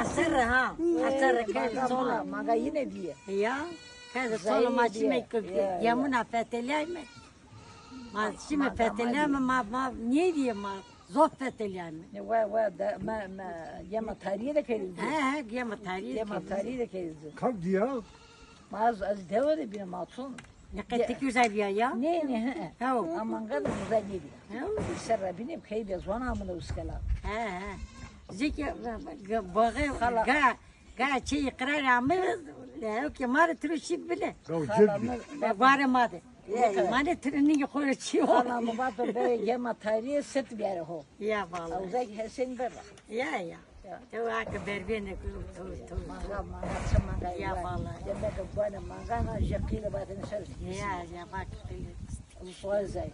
Asır ha. Asır kez sola. Maga yine diye. Ya. Kez sola maçı mı yamuna fetelay mı? Maçı mı fetelay mı? Ma niye diye ma? Zor fetelay mı? Ne var da ma yama tarihi de kerizdi. He yama tarihi. Yama tarihi de kerizdi. Kalk diye. Maz az devre bir matun. Ne kadar güzel ya. Ne? Ha. Aman kadar güzel ne diyor. Serra benim kaybe zona amına uskala. He. Zeki bağı ga çiğ kırar ama ya ki mare truşi bile. Var mı de? Mane treni yukarı çıkıyor. Ana mubatı be yama tarihi set bir yere ho. Ya vallahi. Uzak Hüseyin berra. Ya. Tu ak berbene tu. Manga Ya vallahi. Demek ki bana manga jakile batın ser. Ya bak. Uzay.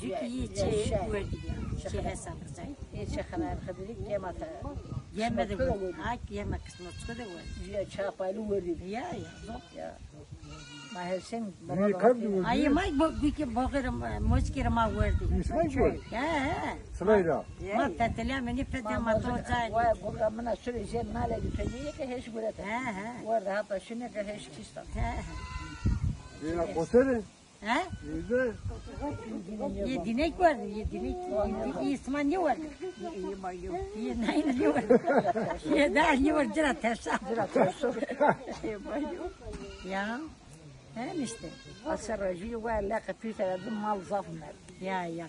Zeki çiğ verdi ya. Çiğ hesap zay. Hiç xanar xabirik yama tarihi. Yemedi bu. Ak yeme kısmı çıktı bu. Ya çapalı verdi. Ya. Ya. Ma Hüseyin Ay may bu ki bakır muskir ma verdi. İsmail var. Ya. Sırayla. Ma tetele meni fete ma to zay. Vay burada bana süre şey nale gittiği ki hiç böyle. He. Var hatta şunu ki hiç kista. Ya kosere. He? Yüzde. Ye dinek vardı, ye dinek. Ye İsmail ne vardı? Ye neyine ne vardı? Ye daha ne var? Cira tersa. Ya. He işte. Asaracı var la kapita da mal zafmer. Ya.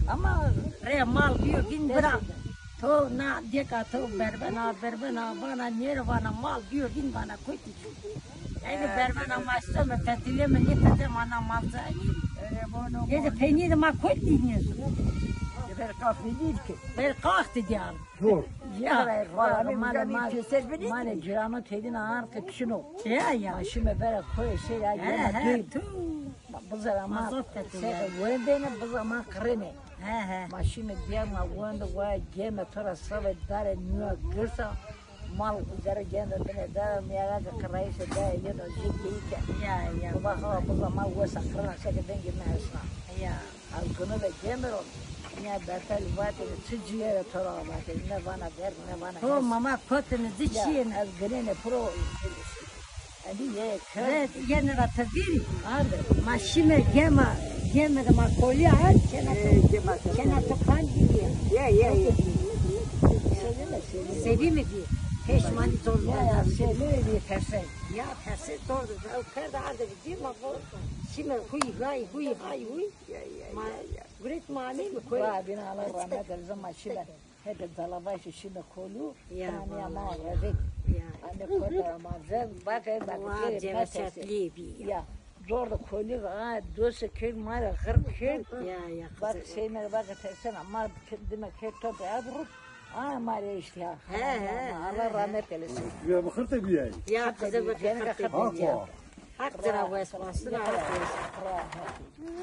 Ama Re mal diyor bin bırak. To na deka to berbena bana nere bana mal diyor bin bana koy. Yani berbena maçta mı tetile mi ne tete bana mal zay. Ne de peynir ma koy dinliyorsun. ver kahve değil ki. Ver kalktı diyor. Zor. Ya. Mane cirama tedin ağır kıçını. Ya. Şimdi böyle koy şey ya. He. Bu zaman Mazot tetile. wendene bu zaman kremi. He. Maşime diğer mal wende var geme tora save dare nua gırsa mal üzere gende bine dare miyaga kırayışı da yeno jiki Ya. bu hava bu zaman wesa kırana şeke dengi mesna. Ya. Al konu da gemero. Ne betel vatene çıcıya tora vatene ne bana ver ne bana. O mama potunu dişin. Az grene pro. Hadi ye Evet, yine ratadiri. Arda. Maşime gema da makolya ha. Kena tokan diye. Ya. Sevi mi diye. Peşman zor. Ya söyle diye terse. Ya tersi zor. O kadar arda gidiyor ama bu. Şimdi huy. Ma Great mani mi koy? Wa bina Allah rahmet eylesin maşile. Hep dalabaşı şimdi kolu. Ya, Yani ama vallahi. redik. Ya. Anne koda ama zen bak Vah cevşetli bir. Ya. Zor da kolu ha dosa kül mara kır. Ya. Bak şeyine bak tersen ama demek hep top adrup. Mara işte ya. He. Allah rahmet eylesin. Ya bakır da bir yer. Ya kızı bakın. Haklı. Hakkıra vesvasına. Rahmet.